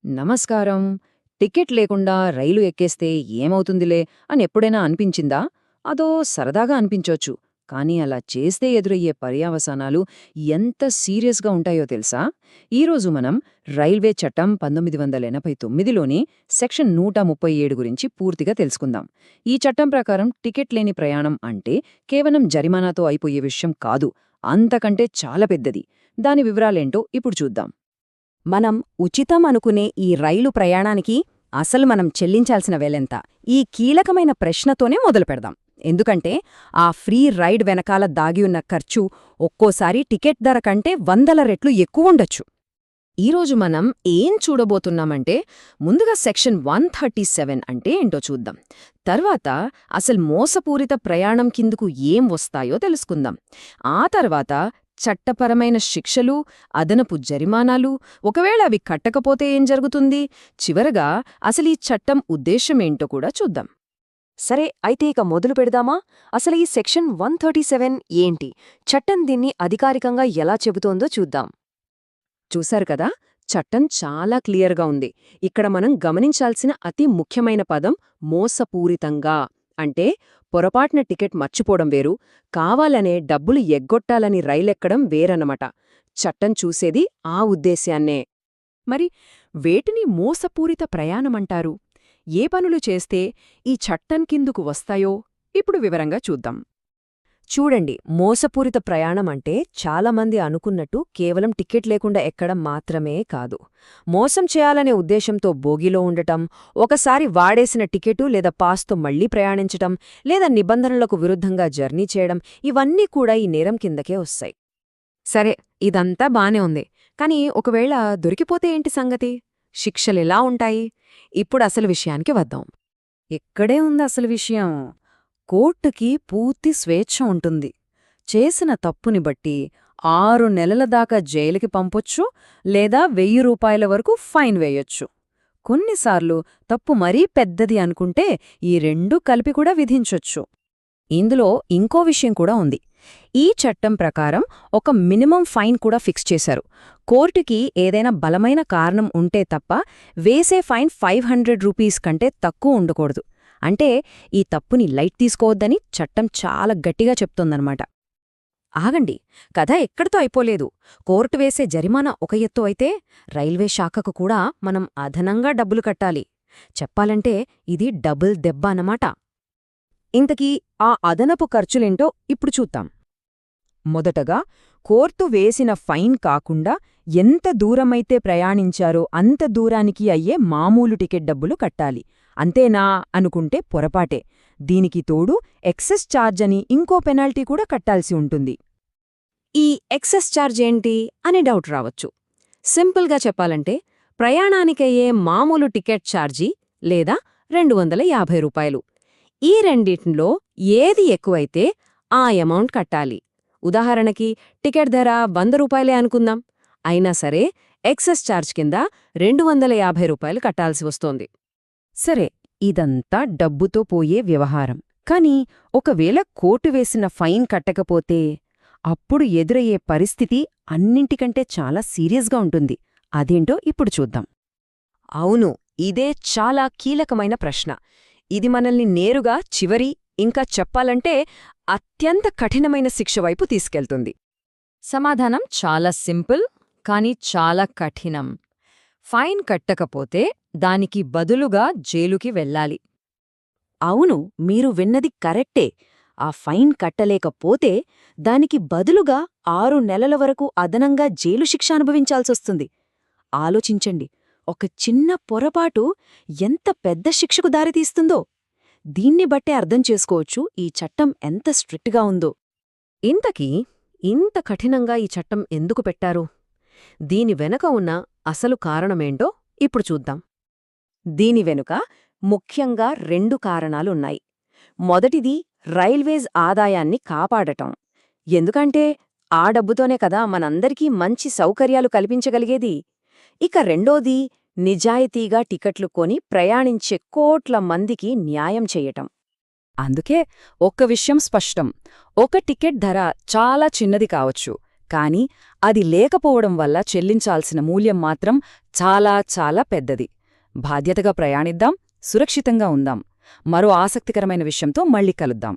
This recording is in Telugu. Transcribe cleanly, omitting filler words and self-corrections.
నమస్కారం. టికెట్ లేకుండా రైలు ఎక్కేస్తే ఏమవుతుందిలే అని ఎప్పుడైనా అనిపించిందా? అదో సరదాగా అనిపించొచ్చు. కానీ అలా చేస్తే ఎదురయ్యే పర్యవసానాలు ఎంత సీరియస్గా ఉంటాయో తెలుసా? ఈరోజు మనం రైల్వే చట్టం 1989లోని సెక్షన్ 137 గురించి పూర్తిగా తెలుసుకుందాం. ఈ చట్టం ప్రకారం టికెట్ లేని ప్రయాణం అంటే కేవలం జరిమానాతో అయిపోయే విషయం కాదు, అంతకంటే చాలా పెద్దది. దాని వివరాలేంటో ఇప్పుడు చూద్దాం. మనం ఉచితం అనుకునే ఈ రైలు ప్రయాణానికి అసలు మనం చెల్లించాల్సిన వెలెంత? ఈ కీలకమైన ప్రశ్నతోనే మొదలుపెడదాం. ఎందుకంటే ఆ ఫ్రీ రైడ్ వెనకాల దాగి ఉన్న ఖర్చు ఒక్కోసారి టికెట్ ధర కంటే 100 రెట్లు ఎక్కువుండొచ్చు. ఈరోజు మనం ఏం చూడబోతున్నామంటే, ముందుగా సెక్షన్ 137 అంటే ఏంటో చూద్దాం. తర్వాత అసలు మోసపూరిత ప్రయాణం కిందకు ఏం వస్తాయో తెలుసుకుందాం. ఆ తర్వాత చట్టపరమైన శిక్షలు, అదనపు జరిమానాలు, ఒకవేళ అవి కట్టకపోతే ఏం జరుగుతుంది, చివరగా అసలు ఈ చట్టం ఉద్దేశమేంటో కూడా చూద్దాం. సరే, అయితే ఇక మొదలు పెడదామా? అసలు ఈ సెక్షన్ 137 ఏంటి? చట్టం దీన్ని అధికారికంగా ఎలా చెబుతోందో చూద్దాం. చూశారు కదా, చట్టం చాలా క్లియర్గా ఉంది. ఇక్కడ మనం గమనించాల్సిన అతి ముఖ్యమైన పదం మోసపూరితంగా. అంటే పొరపాటున టికెట్ మర్చిపోవడం వేరు, కావాలనే డబ్బులు ఎగ్గొట్టాలని రైలెక్కడం వేరన్నమాట. చట్టం చూసేది ఆ ఉద్దేశ్యాన్నే. మరి వేటిని మోసపూరిత ప్రయాణమంటారు? ఏ పనులు చేస్తే ఈ చట్టం కిందుకు వస్తాయో ఇప్పుడు వివరంగా చూద్దాం. చూడండి, మోసపూరిత ప్రయాణమంటే చాలామంది అనుకున్నట్టు కేవలం టికెట్ లేకుండా ఎక్కడం మాత్రమే కాదు. మోసం చేయాలనే ఉద్దేశంతో బోగీలో ఉండటం, ఒకసారి వాడేసిన టికెటు లేదా పాస్తో మళ్లీ ప్రయాణించటం, లేదా నిబంధనలకు విరుద్ధంగా జర్నీ చేయడం, ఇవన్నీ కూడా ఈ నేరం కిందకే వస్తాయి. సరే, ఇదంతా బానే ఉంది. కానీ ఒకవేళ దొరికిపోతే ఏంటి సంగతి? శిక్షలెలా ఉంటాయి? ఇప్పుడు అసలు విషయానికి వద్దాం. ఇక్కడే ఉంది అసలు విషయం. కోర్టుకి పూర్తి స్వేచ్ఛ ఉంటుంది. చేసిన తప్పుని బట్టి 6 నెలల దాకా జైలుకి పంపొచ్చు, లేదా 1000 రూపాయల వరకు ఫైన్ వేయొచ్చు. కొన్నిసార్లు తప్పు మరీ పెద్దది అనుకుంటే ఈ రెండూ కలిపి కూడా విధించొచ్చు. ఇందులో ఇంకో విషయం కూడా ఉంది. ఈ చట్టం ప్రకారం ఒక మినిమం ఫైన్ కూడా ఫిక్స్ చేశారు. కోర్టుకి ఏదైనా బలమైన కారణం ఉంటే తప్ప వేసే ఫైన్ 500 రూపీస్ కంటే తక్కువ ఉండకూడదు. అంటే ఈ తప్పుని లైట్ తీసుకోవద్దని చట్టం చాలా గట్టిగా చెప్తోందన్నమాట. ఆగండి, కథ ఎక్కడితో అయిపోలేదు. కోర్టు వేసే జరిమానా ఒక ఎత్తు అయితే, రైల్వే శాఖకు కూడా మనం అదనంగా డబ్బులు కట్టాలి. చెప్పాలంటే ఇది డబుల్ దెబ్బ అన్నమాట. ఇంతకీ ఆ అదనపు ఖర్చులేంటో ఇప్పుడు చూద్దాం. మొదటగా, కోర్టు వేసిన ఫైన్ కాకుండా ఎంత దూరమైతే ప్రయాణించారో అంత దూరానికి అయ్యే మామూలు టికెట్ డబ్బులు కట్టాలి. అంతేనా అనుకుంటే పొరపాటే. దీనికి తోడు ఎక్సెస్ ఛార్జ్ అని ఇంకో పెనాల్టీ కూడా కట్టాల్సి ఉంటుంది. ఈ ఎక్సెస్ ఛార్జ్ ఏంటి అని డౌట్ రావచ్చు. సింపుల్గా చెప్పాలంటే, ప్రయాణానికయ్యే మామూలు టికెట్ ఛార్జీ లేదా 250 రూపాయలు. ఈ రెండిట్లో ఏది ఎక్కువైతే ఆ అమౌంట్ కట్టాలి. ఉదాహరణకి టికెట్ ధర 100 రూపాయలే అనుకుందాం. అయినా సరే ఎక్సెస్ ఛార్జ్ కింద 250 రూపాయలు కట్టాల్సి వస్తోంది. సరే, ఇదంతా డబ్బుతో పోయే వ్యవహారం. కాని ఒకవేళ కోర్టు వేసిన ఫైన్ కట్టకపోతే అప్పుడు ఎదురయ్యే పరిస్థితి అన్నింటికంటే చాలా సీరియస్గా ఉంటుంది. అదేంటో ఇప్పుడు చూద్దాం. అవును, ఇదే చాలా కీలకమైన ప్రశ్న. ఇది మనల్ని నేరుగా చివరి, ఇంకా చెప్పాలంటే అత్యంత కఠినమైన శిక్ష వైపు తీసుకెళ్తుంది. సమాధానం చాలా సింపుల్, కానీ చాలా కఠినం. ఫైన్ కట్టకపోతే దానికి బదులుగా జైలుకి వెళ్ళాలి. అవును, మీరు విన్నది కరెక్టే. ఆ ఫైన్ కట్టలేకపోతే దానికి బదులుగా 6 నెలల వరకు అదనంగా జైలు శిక్ష అనుభవించాల్సొస్తుంది. ఆలోచించండి, ఒక చిన్న పొరపాటు ఎంత పెద్ద శిక్షకు దారితీస్తుందో. దీన్ని బట్టే అర్థం చేసుకోవచ్చు ఈ చట్టం ఎంత స్ట్రిక్ట్గా ఉందో. ఇంతకీ ఇంత కఠినంగా ఈ చట్టం ఎందుకు పెట్టారు? దీని వెనుక ఉన్న అసలు కారణమేంటో ఇప్పుడు చూద్దాం. దీని వెనుక ముఖ్యంగా 2 కారణాలున్నాయి. మొదటిది రైల్వేస్ ఆదాయాన్ని కాపాడటం. ఎందుకంటే ఆ డబ్బుతోనే కదా మనందరికీ మంచి సౌకర్యాలు కల్పించగలిగేది. ఇక రెండోది నిజాయితీగా టికెట్లు కొని ప్రయాణించే కోట్ల మందికి న్యాయం చెయ్యటం. అందుకే ఒక్క విషయం స్పష్టం. ఒక టికెట్ ధర చాలా చిన్నది కావచ్చు, కాని అది లేకపోవడం వల్ల చెల్లించాల్సిన మూల్యం మాత్రం చాలా చాలా పెద్దది. బాధ్యతగా ప్రయాణిద్దాం, సురక్షితంగా ఉందాం. మరో ఆసక్తికరమైన విషయంతో మళ్ళీ కలుద్దాం.